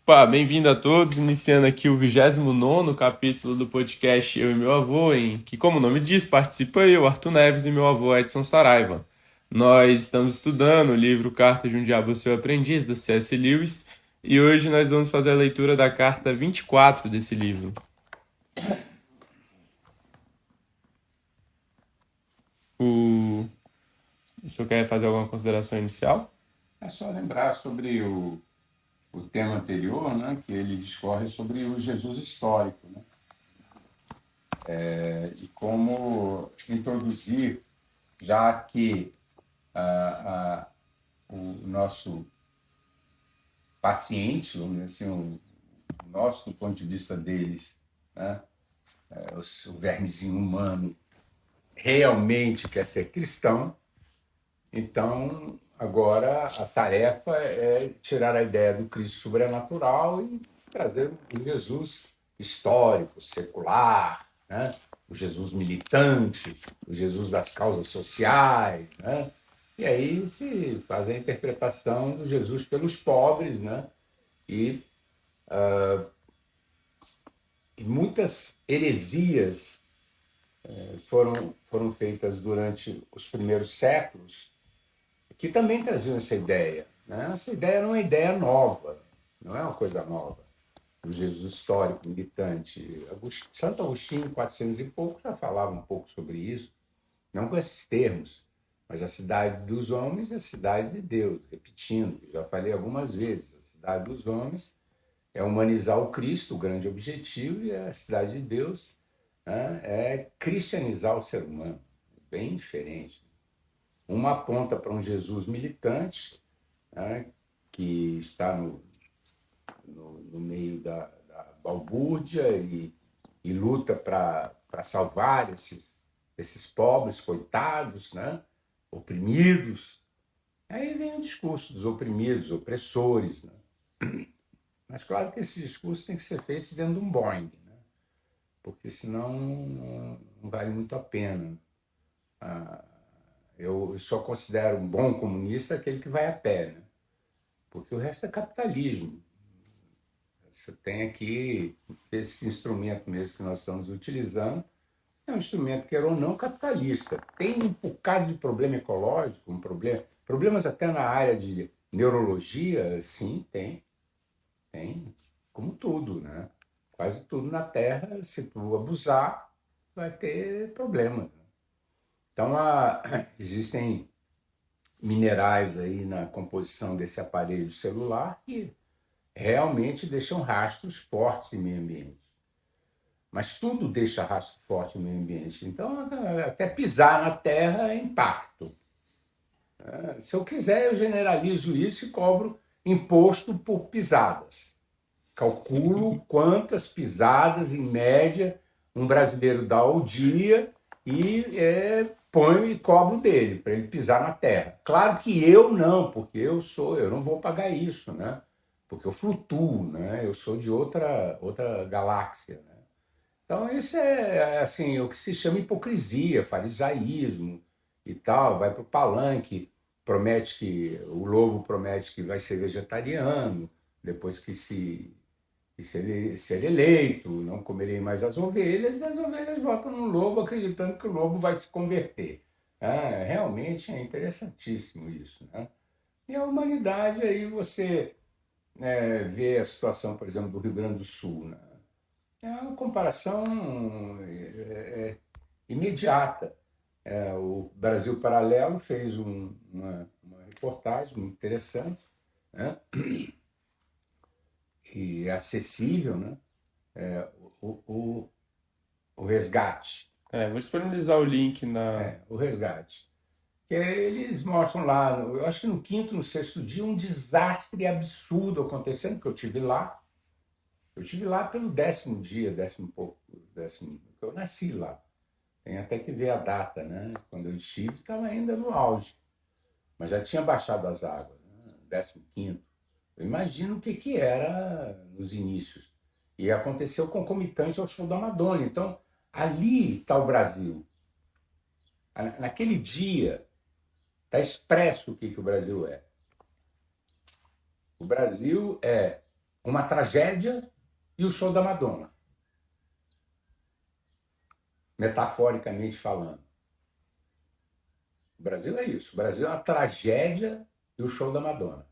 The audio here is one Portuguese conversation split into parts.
Pá, bem-vindo a todos, iniciando aqui o 29º capítulo do podcast Eu e Meu Avô, em que, como o nome diz, participa eu, Arthur Neves, e meu avô Edson Saraiva. Nós estamos estudando o livro Carta de um Diabo Seu Aprendiz, do C.S. Lewis, e hoje nós vamos fazer a leitura da carta 24 desse livro. O... O senhor quer fazer alguma consideração inicial? É só lembrar sobre o tema anterior, né, que ele discorre sobre o Jesus histórico, né, e como introduzir, já que o nosso paciente, vamos dizer assim, o nosso, do ponto de vista deles, né, o vermezinho humano, realmente quer ser cristão. Então, agora a tarefa é tirar a ideia do Cristo sobrenatural e trazer o Jesus histórico, secular, né? O Jesus militante, o Jesus das causas sociais, né? E aí se faz a interpretação do Jesus pelos pobres, né? E, e muitas heresias foram feitas durante os primeiros séculos que também traziam essa ideia. Né? Essa ideia não é uma ideia nova, não é uma coisa nova. O Jesus histórico, militante. Santo Agostinho, 400 e pouco, já falava um pouco sobre isso, não com esses termos, mas a cidade dos homens é a cidade de Deus. Repetindo, já falei algumas vezes, a cidade dos homens é humanizar o Cristo, o grande objetivo, e a cidade de Deus, né, é cristianizar o ser humano. Bem diferente. Uma aponta para um Jesus militante, né, que está no meio da balbúrdia e luta para salvar esses pobres, coitados, né, oprimidos. Aí vem o discurso dos oprimidos, opressores. Né? Mas claro que esse discurso tem que ser feito dentro de um Boeing, né? Porque senão não vale muito a pena. Eu só considero um bom comunista aquele que vai a pé, né? Porque o resto é capitalismo. Você tem aqui esse instrumento mesmo que nós estamos utilizando, é um instrumento, quer ou não, capitalista. Tem um bocado de problema ecológico, problemas até na área de neurologia, sim, tem, como tudo, né? Quase tudo na Terra, se tu abusar, vai ter problemas. Né? Então, existem minerais aí na composição desse aparelho celular que realmente deixam rastros fortes em meio ambiente. Mas tudo deixa rastro forte no meio ambiente. Então, até pisar na terra é impacto. Se eu quiser, eu generalizo isso e cobro imposto por pisadas. Calculo quantas pisadas, em média, um brasileiro dá ao dia e ponho e cobro dele, para ele pisar na terra. Claro que eu não, porque eu não vou pagar isso, né? Porque eu flutuo, né? Eu sou de outra galáxia, né? Então, isso é assim, o que se chama hipocrisia, farisaísmo e tal. Vai para o palanque, o lobo promete que vai ser vegetariano, depois que ser eleito, não comerem mais as ovelhas, e as ovelhas votam no lobo acreditando que o lobo vai se converter. Realmente é interessantíssimo isso. Né? E a humanidade, aí você vê a situação, por exemplo, do Rio Grande do Sul. Né? É uma comparação imediata. O Brasil Paralelo fez uma reportagem muito interessante, né? E é acessível, né? O, o, o resgate. Vou disponibilizar o link na... O resgate. Que eles mostram lá, eu acho que no quinto, no sexto dia, um desastre absurdo acontecendo, que eu tive lá. Eu tive lá pelo 10º dia, 10º pouco, 10º, eu nasci lá. Tem até que ver a data, né? Quando eu estive, estava ainda no auge, mas já tinha baixado as águas, né? 15º. Eu imagino o que era nos inícios. E aconteceu concomitante ao show da Madonna. Então, ali está o Brasil. Naquele dia, está expresso o que o Brasil é. O Brasil é uma tragédia e o show da Madonna, metaforicamente falando. O Brasil é isso. O Brasil é uma tragédia e o show da Madonna.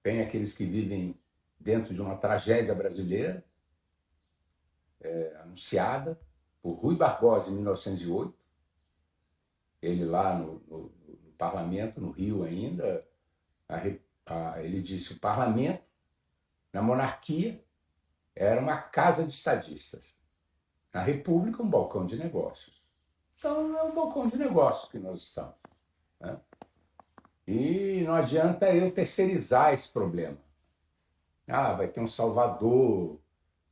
Tem aqueles que vivem dentro de uma tragédia brasileira, anunciada por Rui Barbosa em 1908. Ele lá no parlamento, no Rio ainda, ele disse: o parlamento, na monarquia, era uma casa de estadistas. Na república, um balcão de negócios. Então, é um balcão de negócios que nós estamos. Né? E não adianta eu terceirizar esse problema. Vai ter um salvador,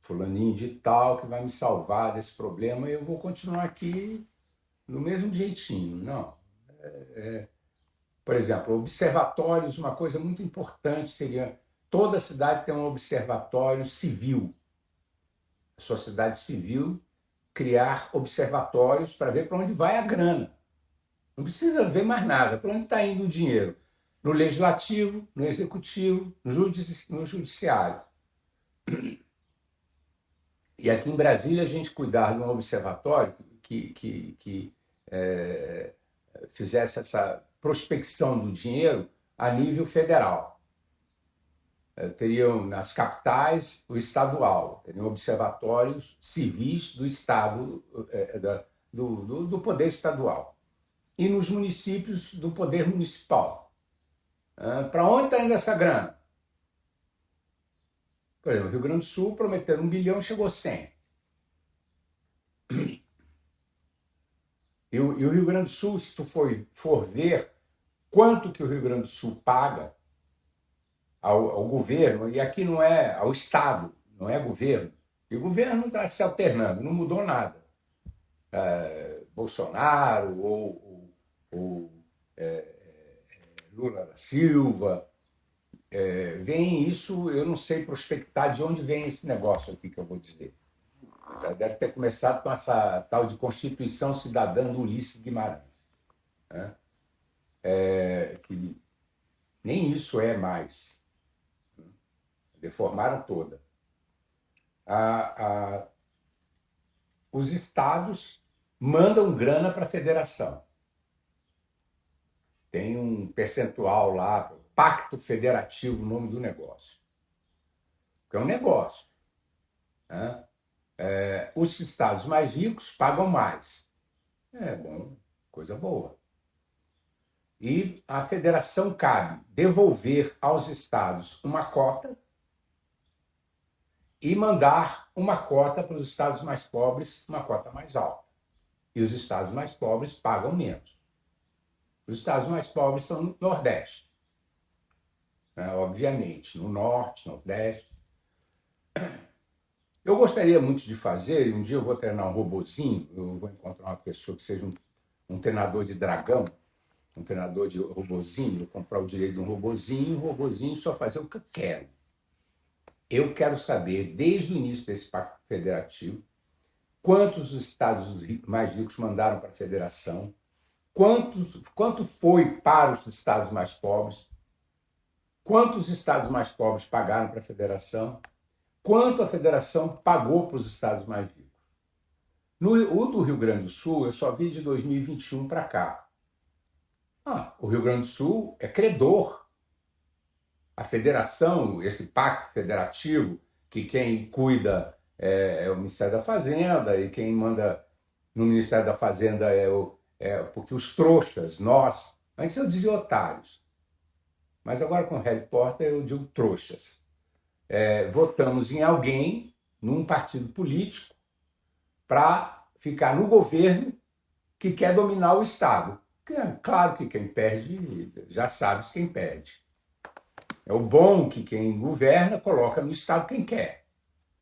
fulaninho de tal, que vai me salvar desse problema e eu vou continuar aqui do mesmo jeitinho. Não. Por exemplo, observatórios, uma coisa muito importante seria toda cidade ter um observatório civil. A sociedade civil criar observatórios para ver para onde vai a grana. Não precisa ver mais nada, para onde está indo o dinheiro. No legislativo, no executivo, no judiciário. E aqui em Brasília a gente cuidar de um observatório que fizesse essa prospecção do dinheiro a nível federal. Teriam nas capitais o estadual, teriam observatórios civis do Estado, do poder estadual. E nos municípios do poder municipal. Para onde está indo essa grana? Por exemplo, o Rio Grande do Sul prometeram 1 bilhão, chegou a 100. E o Rio Grande do Sul, se tu for ver quanto que o Rio Grande do Sul paga ao governo, e aqui não é ao Estado, não é governo, e o governo está se alternando, não mudou nada. Bolsonaro ou Lula da Silva, vem isso, eu não sei prospectar de onde vem esse negócio aqui que eu vou dizer. Já deve ter começado com essa tal de Constituição Cidadã do Ulisses Guimarães. Né? Que nem isso é mais. Deformaram toda. Os estados mandam grana para a federação. Tem um percentual lá, Pacto Federativo, o nome do negócio. Que é um negócio. Né? Os estados mais ricos pagam mais. Bom, coisa boa. E a federação cabe devolver aos estados uma cota e mandar uma cota para os estados mais pobres, uma cota mais alta. E os estados mais pobres pagam menos. Os estados mais pobres são no Nordeste, né? Obviamente, no Norte, Nordeste. Eu gostaria muito de fazer, e um dia eu vou treinar um robozinho, eu vou encontrar uma pessoa que seja um treinador de dragão, um treinador de robozinho, vou comprar o direito de um robozinho só fazer o que eu quero. Eu quero saber, desde o início desse pacto federativo, quantos os estados mais ricos mandaram para a federação, quanto foi para os estados mais pobres, quantos estados mais pobres pagaram para a federação, quanto a federação pagou para os estados mais ricos. O do Rio Grande do Sul, eu só vi de 2021 para cá. O Rio Grande do Sul é credor. A federação, esse pacto federativo, que quem cuida é o Ministério da Fazenda, e quem manda no Ministério da Fazenda porque os trouxas, nós, antes eu dizia otários, mas agora com Harry Potter eu digo trouxas. Votamos em alguém, num partido político, para ficar no governo que quer dominar o Estado. Claro que quem perde, já sabes quem perde. É o bom que quem governa coloca no Estado quem quer.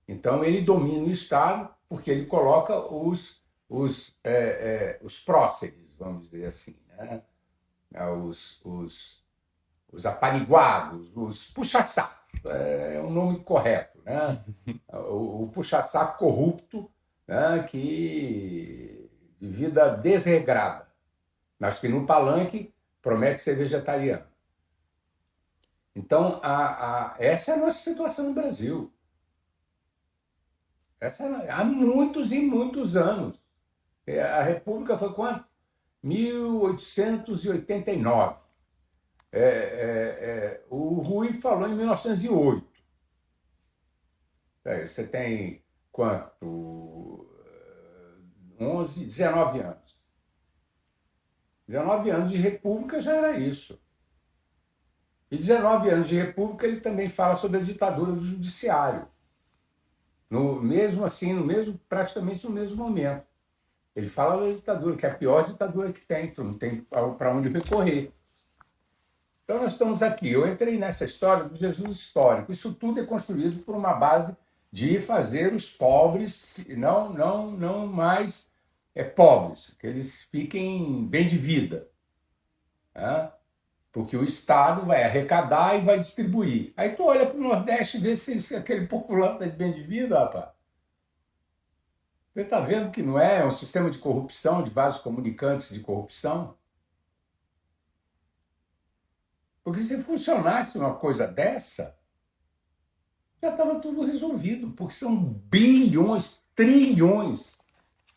Então, ele domina o Estado porque ele coloca os próceres, vamos dizer assim, né? Os apaniguados, os puxa-sacos, é um nome correto, né? O puxa-saco corrupto, né? De vida desregrada, mas que no palanque promete ser vegetariano. Então, essa é a nossa situação no Brasil. Há muitos e muitos anos. A República foi quando? 1889. O Rui falou em 1908. Você tem quanto? 11, 19 anos. 19 anos de República já era isso. E 19 anos de República ele também fala sobre a ditadura do judiciário. Praticamente no mesmo momento. Ele fala da ditadura, que é a pior ditadura que tem, tu não tem para onde recorrer. Então nós estamos aqui. Eu entrei nessa história do Jesus histórico. Isso tudo é construído por uma base de fazer os pobres não mais pobres, que eles fiquem bem de vida. Né? Porque o Estado vai arrecadar e vai distribuir. Aí tu olha para o Nordeste e vê se aquele povo lá está bem de vida, rapaz. Você está vendo que não é um sistema de corrupção, de vasos comunicantes de corrupção? Porque se funcionasse uma coisa dessa, já estava tudo resolvido, porque são bilhões, trilhões.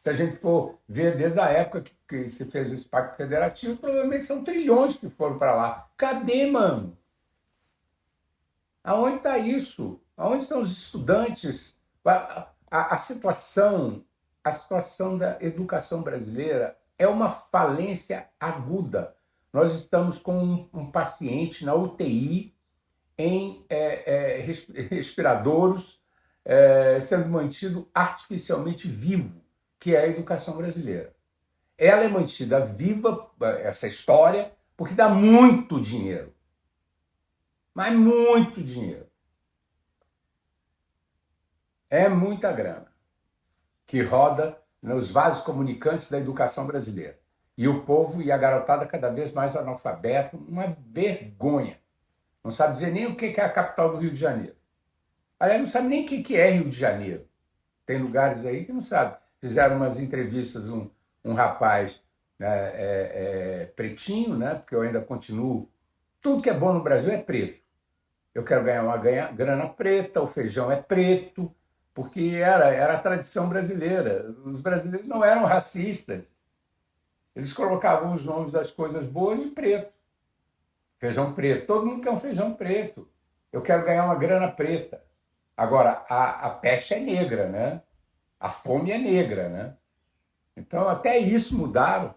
Se a gente for ver desde a época que se fez esse pacto federativo, provavelmente são trilhões que foram para lá. Cadê, mano? Aonde está isso? Aonde estão os estudantes? A situação da educação brasileira é uma falência aguda. Nós estamos com um paciente na UTI em respiradouros, sendo mantido artificialmente vivo, que é a educação brasileira. Ela é mantida viva, essa história, porque dá muito dinheiro. Mas muito dinheiro. É muita grana que roda nos vasos comunicantes da educação brasileira. E o povo e a garotada cada vez mais analfabeto, uma vergonha. Não sabe dizer nem o que é a capital do Rio de Janeiro. Aliás, não sabe nem o que é Rio de Janeiro. Tem lugares aí que não sabe. Fizeram umas entrevistas, um rapaz pretinho, né? Porque eu ainda continuo. Tudo que é bom no Brasil é preto. Eu quero ganhar uma grana preta, o feijão é preto, porque era a tradição brasileira. Os brasileiros não eram racistas. Eles colocavam os nomes das coisas boas de preto. Feijão preto. Todo mundo quer um feijão preto. Eu quero ganhar uma grana preta. Agora, a peste é negra, né? A fome é negra, né? Então, até isso mudaram.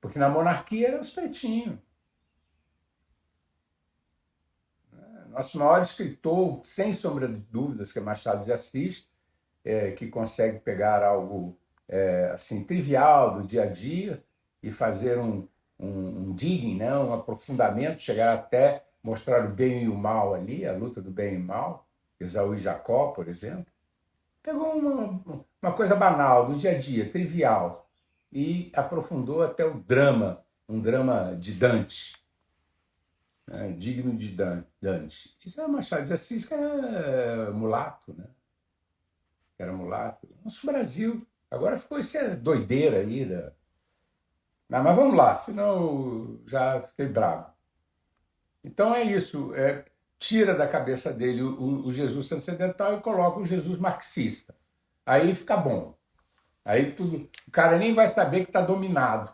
Porque na monarquia eram os pretinhos. Nosso maior escritor, sem sombra de dúvidas, que é Machado de Assis, que consegue pegar algo assim trivial do dia a dia e fazer um digging, né? Um aprofundamento, chegar até mostrar o bem e o mal ali, a luta do bem e mal, Esaú e Jacó, por exemplo. Pegou uma coisa banal, do dia a dia, trivial, e aprofundou até o drama, um drama de Dante, né? Digno de Dante. Isso é Machado de Assis, que era mulato, né? Era mulato. Nosso Brasil. Agora ficou essa doideira aí. Não, mas vamos lá, senão eu já fiquei bravo. Então é isso. Tira da cabeça dele o Jesus transcendental e coloca o Jesus marxista. Aí fica bom. Aí tudo, o cara nem vai saber que está dominado.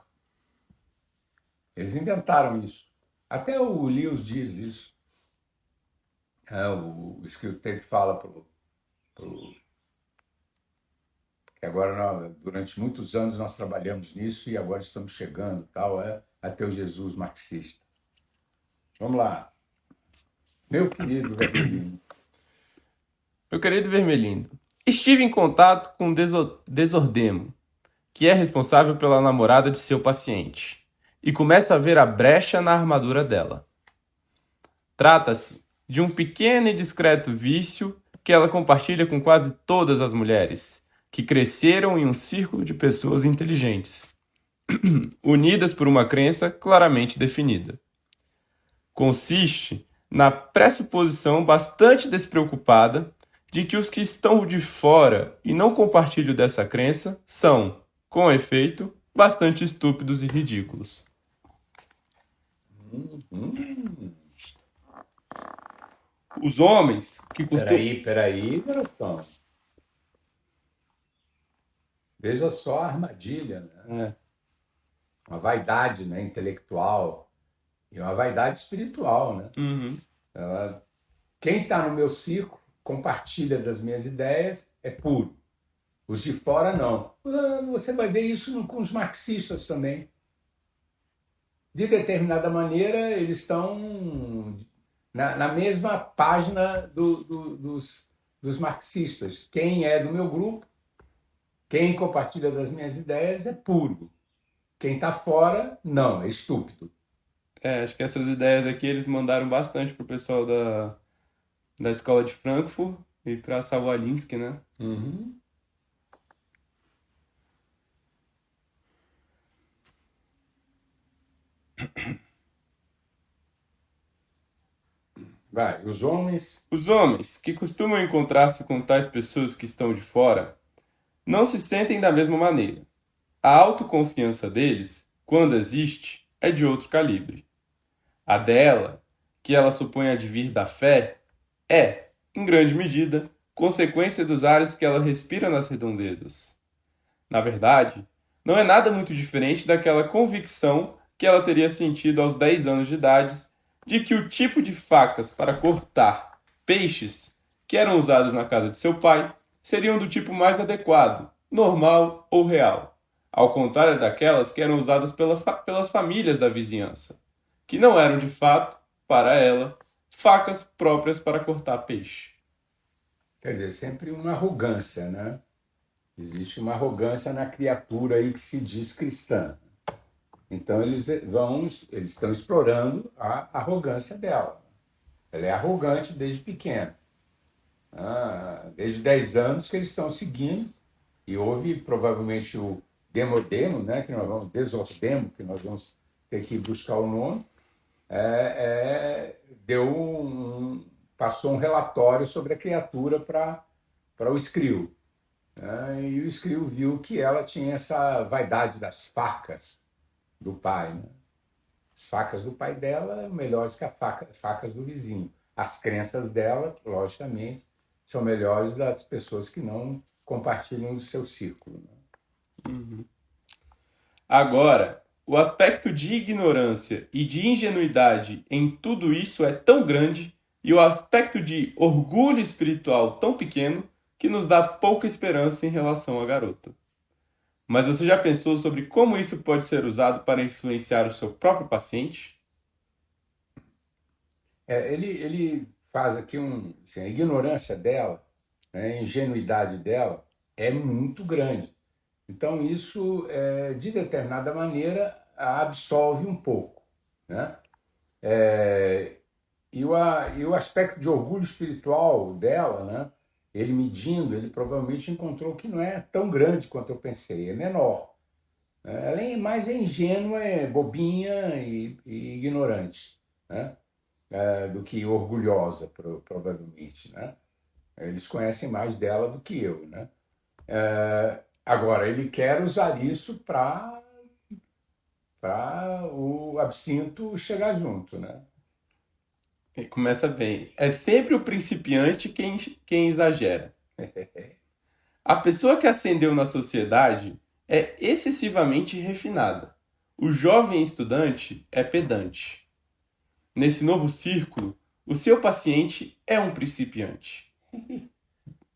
Eles inventaram isso. Até o Lewis diz isso. O escritor que fala que agora, durante muitos anos, nós trabalhamos nisso e agora estamos chegando até o Jesus marxista. Vamos lá. Meu querido Vermelhinho. Meu querido Vermelhinho, estive em contato com Desordemo, que é responsável pela namorada de seu paciente, e começo a ver a brecha na armadura dela. Trata-se de um pequeno e discreto vício que ela compartilha com quase todas as mulheres, que cresceram em um círculo de pessoas inteligentes, unidas por uma crença claramente definida. Consiste na pressuposição bastante despreocupada de que os que estão de fora e não compartilham dessa crença são, com efeito, bastante estúpidos e ridículos. Os homens que costumam... Peraí, garotão. Veja só a armadilha, né? Uma vaidade, né, intelectual e uma vaidade espiritual, né? Uhum. Quem está no meu círculo compartilha das minhas ideias é puro. Os de fora, não. Você vai ver isso com os marxistas também. De determinada maneira, eles estão na mesma página dos marxistas. Quem é do meu grupo, quem compartilha das minhas ideias é puro. Quem está fora, não, é estúpido. Acho que essas ideias aqui eles mandaram bastante pro pessoal da escola de Frankfurt e para Sawalinski, né? Uhum. Vai, os homens. Os homens que costumam encontrar-se com tais pessoas que estão de fora não se sentem da mesma maneira. A autoconfiança deles, quando existe, é de outro calibre. A dela, que ela supõe advir da fé, é, em grande medida, consequência dos ares que ela respira nas redondezas. Na verdade, não é nada muito diferente daquela convicção que ela teria sentido aos 10 anos de idade de que o tipo de facas para cortar peixes que eram usadas na casa de seu pai seriam do tipo mais adequado, normal ou real, ao contrário daquelas que eram usadas pelas famílias da vizinhança, que não eram de fato, para ela, facas próprias para cortar peixe. Quer dizer, sempre uma arrogância, né? Existe uma arrogância na criatura aí que se diz cristã. Então eles estão explorando a arrogância dela. Ela é arrogante desde pequena. Desde 10 anos que eles estão seguindo, e houve provavelmente o Demodemo, né, que nós vamos, Desordemo, que nós vamos ter que buscar o nome, passou um relatório sobre a criatura para o Skrill. E o Skrill viu que ela tinha essa vaidade das facas do pai. Né? As facas do pai dela melhores que as facas do vizinho. As crenças dela, logicamente, são melhores das pessoas que não compartilham o seu círculo. Né? Uhum. Agora, o aspecto de ignorância e de ingenuidade em tudo isso é tão grande e o aspecto de orgulho espiritual tão pequeno que nos dá pouca esperança em relação à garota. Mas você já pensou sobre como isso pode ser usado para influenciar o seu próprio paciente? Ele faz aqui assim, a ignorância dela, né, a ingenuidade dela é muito grande. Então, isso, de determinada maneira, a absolve um pouco. Né? E o aspecto de orgulho espiritual dela, né? Ele medindo, ele provavelmente encontrou que não é tão grande quanto eu pensei, é menor. Ela é mais ingênua, é bobinha e ignorante, né? Do que orgulhosa, provavelmente. Né? Eles conhecem mais dela do que eu. Né? Agora, ele quer usar isso para o absinto chegar junto. Né? Começa bem. É sempre o principiante quem exagera. A pessoa que ascendeu na sociedade é excessivamente refinada. O jovem estudante é pedante. Nesse novo círculo, o seu paciente é um principiante.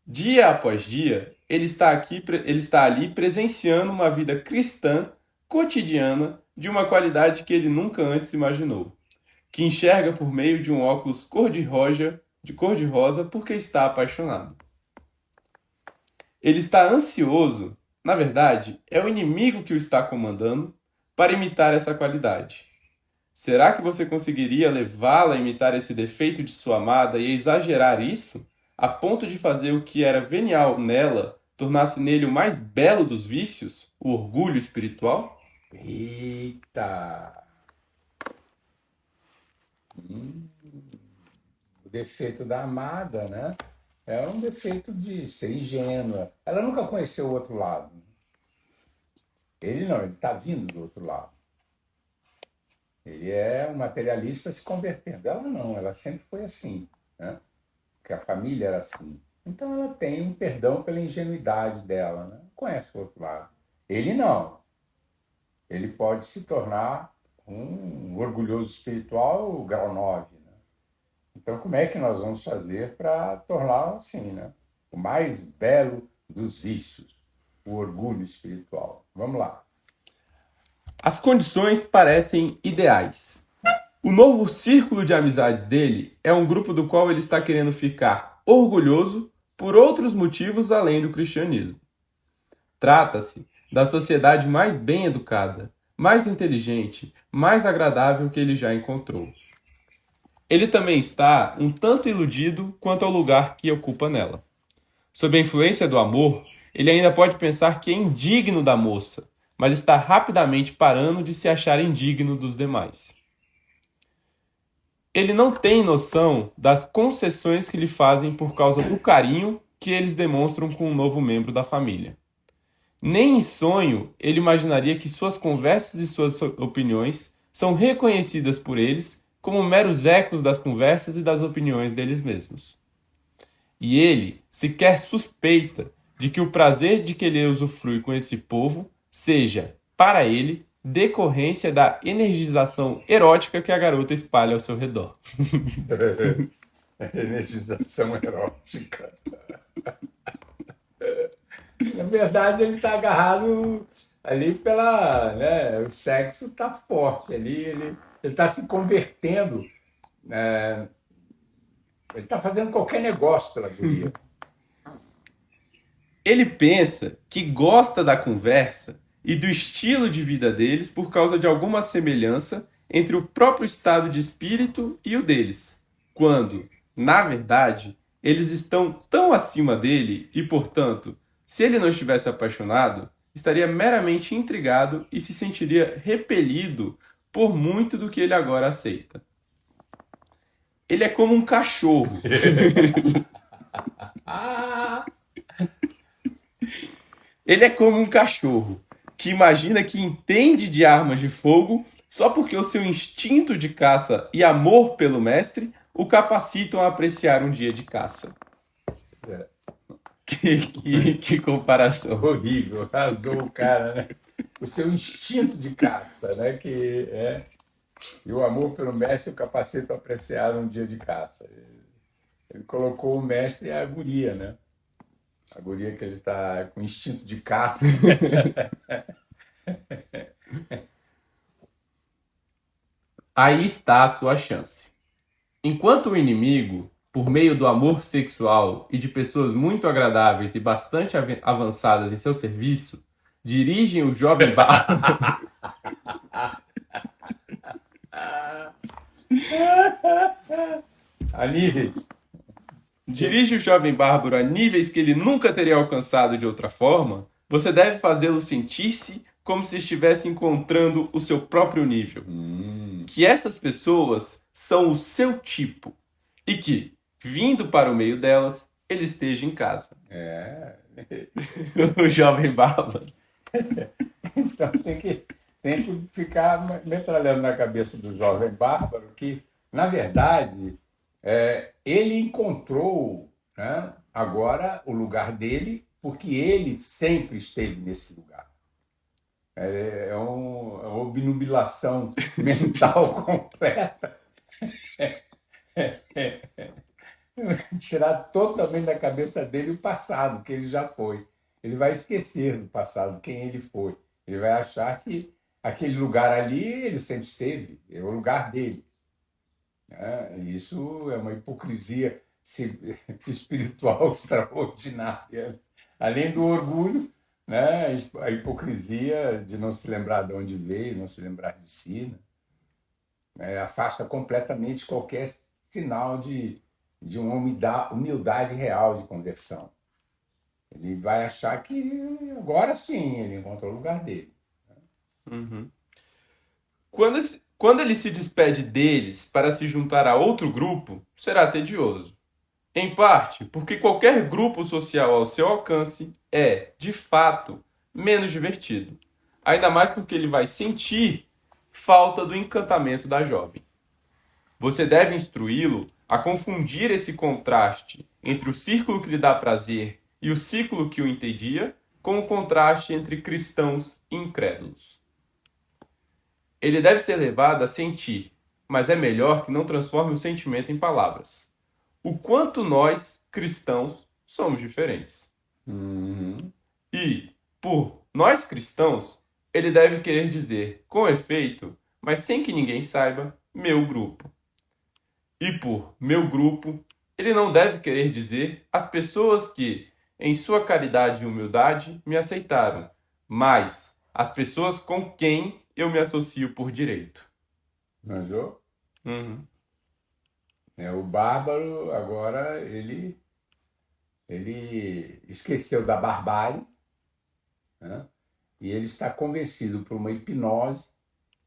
Dia após dia, ele está ali presenciando uma vida cristã cotidiana de uma qualidade que ele nunca antes imaginou, que enxerga por meio de um óculos cor-de-rosa porque está apaixonado. Ele está ansioso, na verdade, é o inimigo que o está comandando para imitar essa qualidade. Será que você conseguiria levá-la a imitar esse defeito de sua amada e exagerar isso, a ponto de fazer o que era venial nela tornasse nele o mais belo dos vícios, o orgulho espiritual? Eita! O defeito da amada, né? É um defeito de ser ingênua. Ela nunca conheceu o outro lado. Ele não, ele está vindo do outro lado. Ele é um materialista se convertendo. Ela não, ela sempre foi assim. Né? porque a família era assim. Então ela tem um perdão pela ingenuidade dela, né? Conhece o outro lado. Ele não. Ele pode se tornar um orgulhoso espiritual grau 9, né? Então, como é que nós vamos fazer para torná-lo assim, né? O mais belo dos vícios, o orgulho espiritual. Vamos lá. As condições parecem ideais. O novo círculo de amizades dele é um grupo do qual ele está querendo ficar orgulhoso por outros motivos além do cristianismo. Trata-se da sociedade mais bem educada, mais inteligente, mais agradável que ele já encontrou. Ele também está um tanto iludido quanto ao lugar que ocupa nela. Sob a influência do amor, ele ainda pode pensar que é indigno da moça, mas está rapidamente parando de se achar indigno dos demais. Ele não tem noção das concessões que lhe fazem por causa do carinho que eles demonstram com um novo membro da família. Nem em sonho ele imaginaria que suas conversas e suas opiniões são reconhecidas por eles como meros ecos das conversas e das opiniões deles mesmos. E ele sequer suspeita de que o prazer de que ele usufrui com esse povo seja, para ele, decorrência da energização erótica que a garota espalha ao seu redor. Energização erótica. Na verdade, ele está agarrado ali pela, né, o sexo está forte ali, ele está se convertendo, né, ele está fazendo qualquer negócio pela guria. Ele pensa que gosta da conversa e do estilo de vida deles por causa de alguma semelhança entre o próprio estado de espírito e o deles, quando, na verdade, eles estão tão acima dele e, portanto, se ele não estivesse apaixonado, estaria meramente intrigado e se sentiria repelido por muito do que ele agora aceita. Ele é como um cachorro. Ele é como um cachorro que imagina que entende de armas de fogo só porque o seu instinto de caça e amor pelo mestre o capacitam a apreciar um dia de caça. Que comparação. Horrível, arrasou o cara, né? O seu instinto de caça, né? E o amor pelo mestre o capacita a apreciar um dia de caça. Ele colocou o mestre e a guria, né? A guria que ele está com instinto de caça. Aí está a sua chance. Enquanto o inimigo, por meio do amor sexual e de pessoas muito agradáveis e bastante avançadas em seu serviço, dirigem o jovem bárbaro. A níveis. Dirige o jovem bárbaro a níveis que ele nunca teria alcançado de outra forma, você deve fazê-lo sentir-se como se estivesse encontrando o seu próprio nível. Que essas pessoas são o seu tipo e que, vindo para o meio delas, ele esteja em casa. O jovem bárbaro. Então tem que ficar metralhando na cabeça do jovem bárbaro que, na verdade, ele encontrou, né, agora o lugar dele, porque ele sempre esteve nesse lugar. É uma obnubilação mental completa. Tirar totalmente da cabeça dele o passado, que ele já foi. Ele vai esquecer do passado, quem ele foi. Ele vai achar que aquele lugar ali ele sempre esteve, é o lugar dele. Isso é uma hipocrisia espiritual extraordinária. Além do orgulho, né, a hipocrisia de não se lembrar de onde veio, não se lembrar de si, né, afasta completamente qualquer sinal de uma humildade real de conversão. Ele vai achar que agora sim ele encontrou o lugar dele. Uhum. Quando ele se despede deles para se juntar a outro grupo, será tedioso. Em parte, porque qualquer grupo social ao seu alcance é, de fato, menos divertido. Ainda mais porque ele vai sentir falta do encantamento da jovem. Você deve instruí-lo a confundir esse contraste entre o círculo que lhe dá prazer e o círculo que o entedia, com o contraste entre cristãos e incrédulos. Ele deve ser levado a sentir, mas é melhor que não transforme o sentimento em palavras. O quanto nós, cristãos, somos diferentes. Uhum. E, por nós cristãos, ele deve querer dizer, com efeito, mas sem que ninguém saiba, meu grupo. E por meu grupo, ele não deve querer dizer as pessoas que, em sua caridade e humildade, me aceitaram, mas as pessoas com quem eu me associo por direito. Manjou? Uhum. O bárbaro agora ele esqueceu da barbárie, né? E ele está convencido por uma hipnose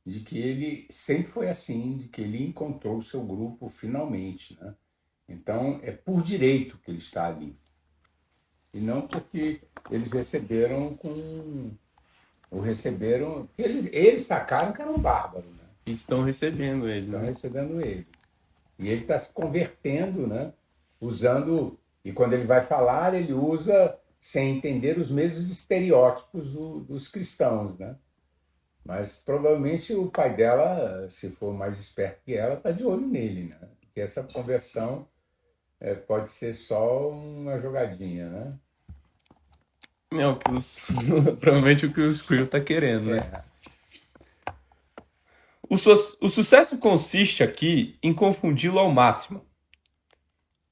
de que ele sempre foi assim, de que ele encontrou o seu grupo finalmente, né? Então é por direito que ele está ali e não porque eles receberam, eles sacaram que era um bárbaro, né? Estão recebendo ele, Estão né? recebendo ele. E ele está se convertendo, né? Usando, e quando ele vai falar, ele usa sem entender os mesmos estereótipos dos cristãos, né? Mas provavelmente o pai dela, se for mais esperto que ela, está de olho nele, né? Porque essa conversão pode ser só uma jogadinha, né? É o que provavelmente o que o Squirrel tá querendo, né? O sucesso consiste aqui em confundi-lo ao máximo.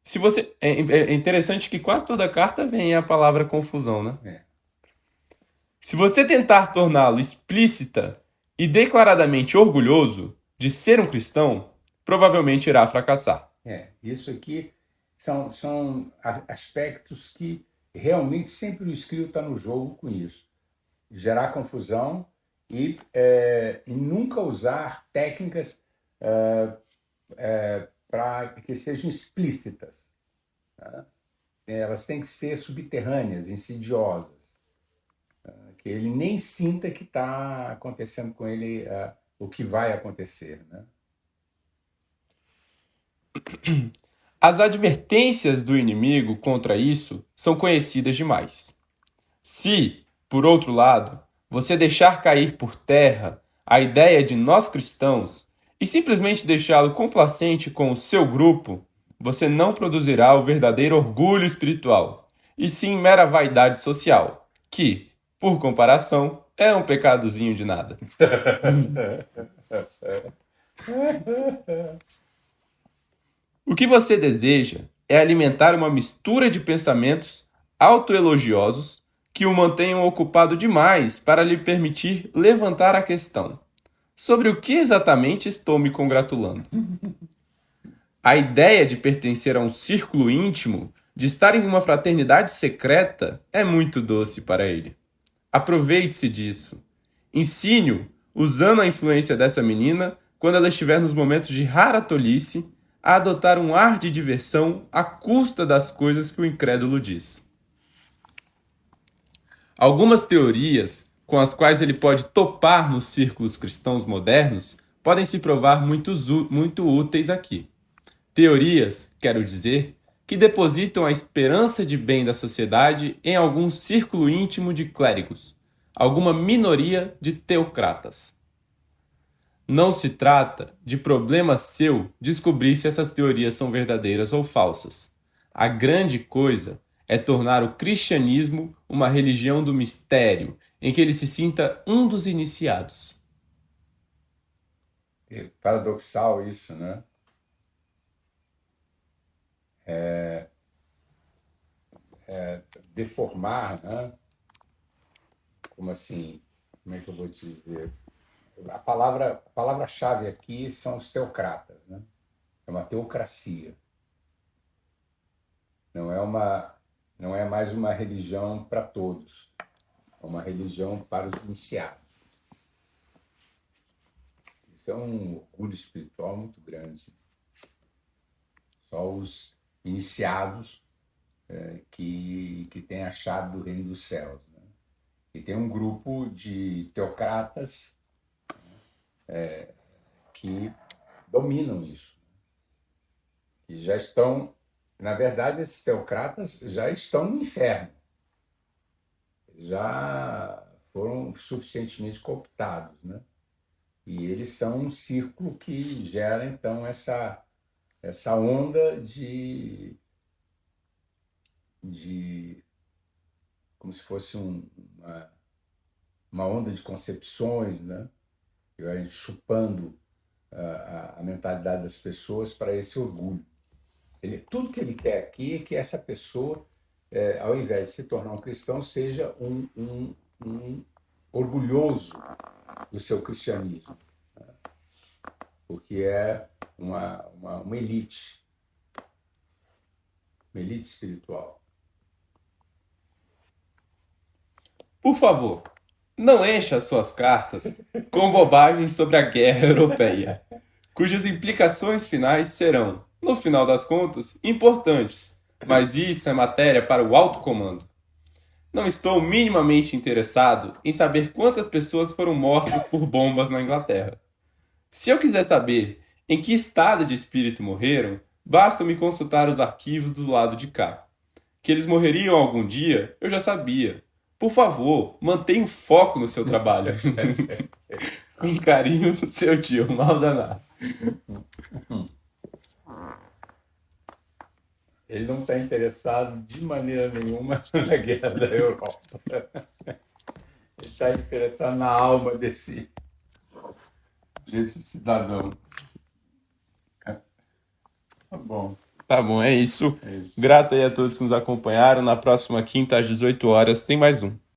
Se você é interessante que quase toda carta vem a palavra confusão, né? É. Se você tentar torná-lo explícita e declaradamente orgulhoso de ser um cristão, provavelmente irá fracassar. Isso aqui são aspectos que realmente sempre o Escrito está no jogo com isso. Gerar confusão e nunca usar técnicas para que sejam explícitas. Tá? Elas têm que ser subterrâneas, insidiosas, que ele nem sinta que está acontecendo com ele o que vai acontecer, né? As advertências do inimigo contra isso são conhecidas demais. Se, por outro lado, você deixar cair por terra a ideia de nós cristãos e simplesmente deixá-lo complacente com o seu grupo, você não produzirá o verdadeiro orgulho espiritual, e sim mera vaidade social, que, por comparação, é um pecadozinho de nada. O que você deseja é alimentar uma mistura de pensamentos autoelogiosos que o mantenham ocupado demais para lhe permitir levantar a questão: sobre o que exatamente estou me congratulando? A ideia de pertencer a um círculo íntimo, de estar em uma fraternidade secreta, é muito doce para ele. Aproveite-se disso. Ensine-o, usando a influência dessa menina, quando ela estiver nos momentos de rara tolice, a adotar um ar de diversão à custa das coisas que o incrédulo diz. Algumas teorias com as quais ele pode topar nos círculos cristãos modernos podem se provar muito úteis aqui. Teorias, quero dizer, que depositam a esperança de bem da sociedade em algum círculo íntimo de clérigos, alguma minoria de teocratas. Não se trata de problema seu descobrir se essas teorias são verdadeiras ou falsas. A grande coisa é tornar o cristianismo uma religião do mistério, em que ele se sinta um dos iniciados. É paradoxal isso, né? Deformar, né? Como assim? Como é que eu vou te dizer? A palavra-chave aqui são os teocratas, né? É uma teocracia. Não é mais uma religião para todos. É uma religião para os iniciados. Isso é um orgulho espiritual muito grande. Só os iniciados que têm a chave do reino dos céus, né? E tem um grupo de teocratas que dominam isso, que E já estão, na verdade, esses teocratas já estão no inferno, já foram suficientemente cooptados, né? E eles são um círculo que gera, então, essa onda de como se fosse uma onda de concepções, né? E vai chupando a mentalidade das pessoas para esse orgulho. Tudo que ele quer aqui é que essa pessoa, ao invés de se tornar um cristão, seja um orgulhoso do seu cristianismo, porque é uma elite espiritual. Por favor, não encha as suas cartas com bobagens sobre a guerra europeia, cujas implicações finais serão, no final das contas, importantes, mas isso é matéria para o alto comando. Não estou minimamente interessado em saber quantas pessoas foram mortas por bombas na Inglaterra. Se eu quiser saber em que estado de espírito morreram, basta me consultar os arquivos do lado de cá. Que eles morreriam algum dia, eu já sabia. Por favor, mantenha o foco no seu trabalho. Com carinho, seu tio Maldonado. Ele não está interessado de maneira nenhuma na guerra da Europa. Ele está interessado na alma desse cidadão. Tá bom. Tá bom, é isso. É isso. Grato aí a todos que nos acompanharam. Na próxima quinta, às 18 horas, tem mais um.